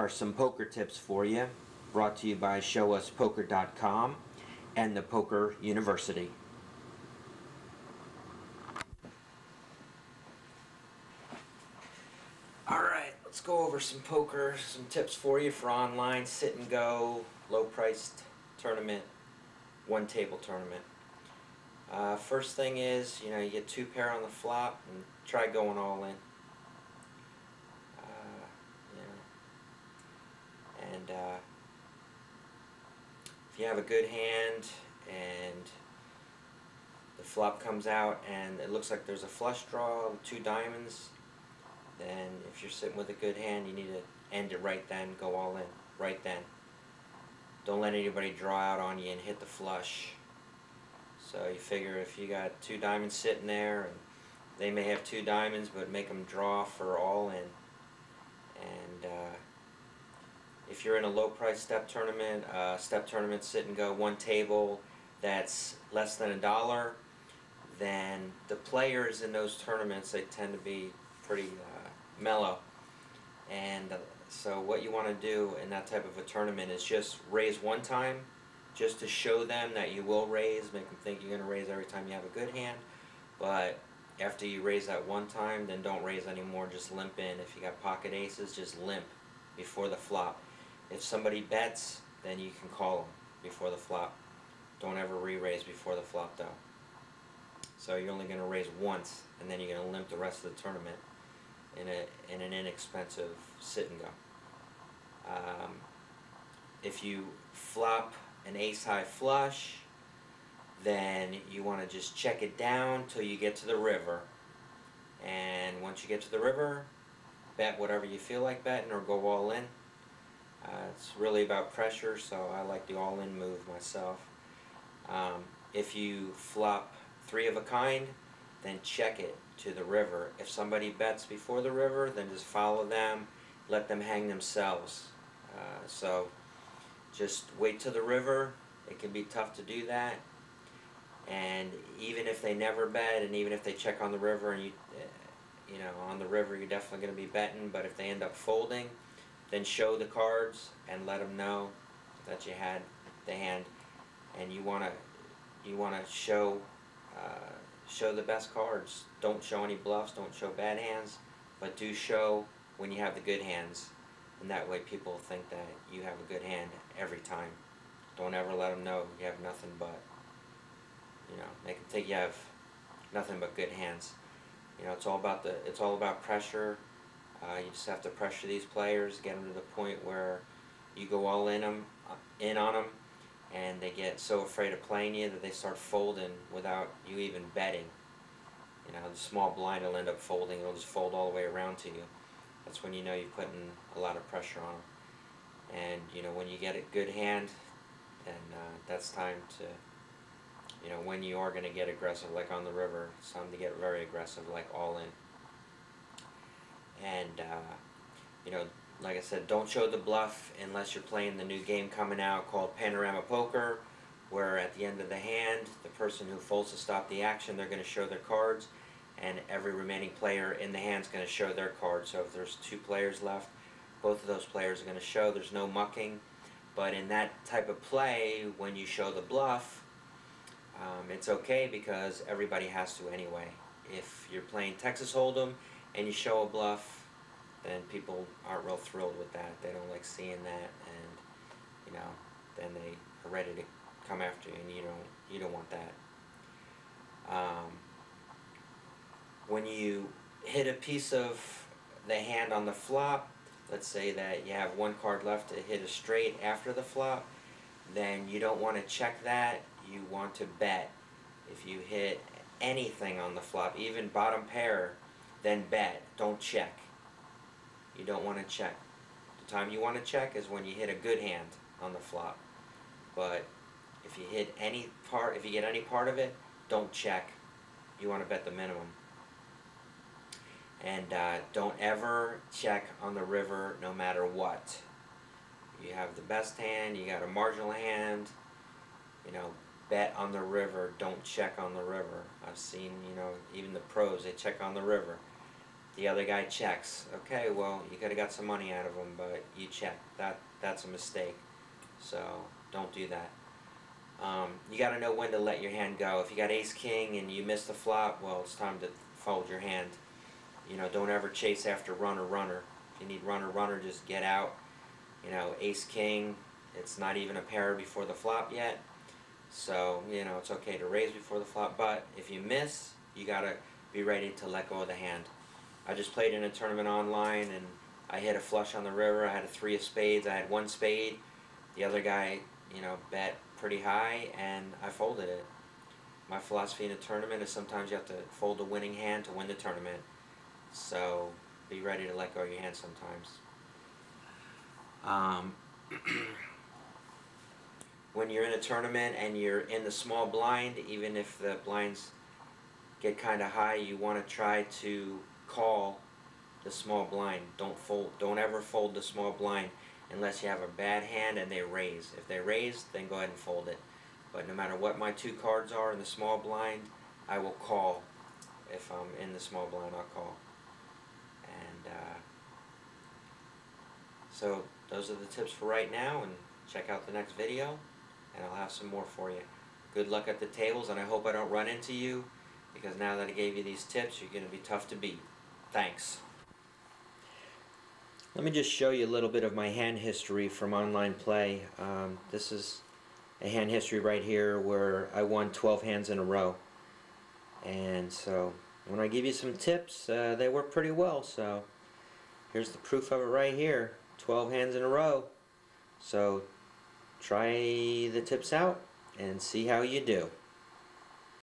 are some poker tips for you, brought to you by ShowUsPoker.com and the Poker University. Alright, let's go over some poker, some tips for you for online sit and go, low priced tournament, one table tournament. First thing is, you get two pair on the flop and try going all in. And if you have a good hand and the flop comes out and it looks like there's a flush draw with two diamonds, then if you're sitting with a good hand, you need to end it right then, go all in right then. Don't let anybody draw out on you and hit the flush. So you figure if you got two diamonds sitting there and they may have two diamonds, but make them draw for all in. And if you're in a low price step tournament sit and go one table that's less than $1, then the players in those tournaments, they tend to be pretty mellow. And so what you want to do in that type of a tournament is just raise one time, just to show them that you will raise, make them think you're going to raise every time you have a good hand. But after you raise that one time, then don't raise anymore, just limp in. If you got pocket aces, just limp before the flop. If somebody bets, then you can call them before the flop. Don't ever re-raise before the flop though. So you're only going to raise once, and then you're going to limp the rest of the tournament in an inexpensive sit and go. If you flop an ace-high flush, then you want to just check it down till you get to the river. And once you get to the river, bet whatever you feel like betting or go all in. It's really about pressure, so I like the all-in move myself. If you flop three of a kind, then check it to the river. If somebody bets before the river, then just follow them, let them hang themselves. So just wait till the river. It can be tough to do that. And even if they never bet, and even if they check on the river, and you know, on the river you're definitely going to be betting, but if they end up folding, then show the cards and let them know that you had the hand, and you want to show the best cards. Don't show any bluffs, don't show bad hands, but do show when you have the good hands, and that way people think that you have a good hand every time. Don't ever let them know you have nothing but, make them think you have nothing but good hands. It's all about pressure. You just have to pressure these players, get them to the point where you go all in on them, and they get so afraid of playing you that they start folding without you even betting. The small blind will end up folding. It'll just fold all the way around to you. That's when you know you're putting a lot of pressure on them. And when you get a good hand, then that's time to, when you are going to get aggressive, like on the river, it's time to get very aggressive, like all in. And like I said, don't show the bluff unless you're playing the new game coming out called Panorama Poker, where at the end of the hand, the person who folds to stop the action, they're going to show their cards, and every remaining player in the hand is going to show their cards. So if there's two players left, both of those players are going to show. There's no mucking. But in that type of play, when you show the bluff, it's okay because everybody has to anyway. If you're playing Texas Hold'em and you show a bluff, then people aren't real thrilled with that. They don't like seeing that, and then they are ready to come after you, and you don't want that. When you hit a piece of the hand on the flop, let's say that you have one card left to hit a straight after the flop, then you don't want to check that. You want to bet. If you hit anything on the flop, even bottom pair, then bet. Don't check. You don't want to check. The time you want to check is when you hit a good hand on the flop. But if you hit any part, if you get any part of it, don't check. You want to bet the minimum. And don't ever check on the river no matter what. You have the best hand, you got a marginal hand, bet on the river, don't check on the river. I've seen, even the pros, they check on the river. The other guy checks. Okay, well, you could have got some money out of him, but you checked. That's a mistake. So don't do that. You got to know when to let your hand go. If you got ace king and you miss the flop, well, it's time to fold your hand. You know, don't ever chase after runner runner. If you need runner runner, just get out. You know, ace king, it's not even a pair before the flop yet. So, you know, it's okay to raise before the flop, but if you miss, you got to be ready to let go of the hand. I just played in a tournament online and I hit a flush on the river. I had a 3 of spades. I had 1 spade. The other guy, you know, bet pretty high and I folded it. My philosophy in a tournament is sometimes you have to fold a winning hand to win the tournament. So be ready to let go of your hand sometimes. When you're in a tournament and you're in the small blind, even if the blinds get kind of high, you want to try to call the small blind. Don't ever fold the small blind unless you have a bad hand and they raise. If they raise, then go ahead and fold it. But no matter what my 2 cards are in the small blind, I will call. If I'm in the small blind, I'll call. And so those are the tips for right now, and check out the next video and I'll have some more for you. Good luck at the tables, and I hope I don't run into you, because now that I gave you these tips, you're going to be tough to beat. Thanks. Let me just show you a little bit of my hand history from online play. This is a hand history right here where I won 12 hands in a row. And so when I give you some tips, they work pretty well. So here's the proof of it right here. 12 hands in a row. So try the tips out and see how you do.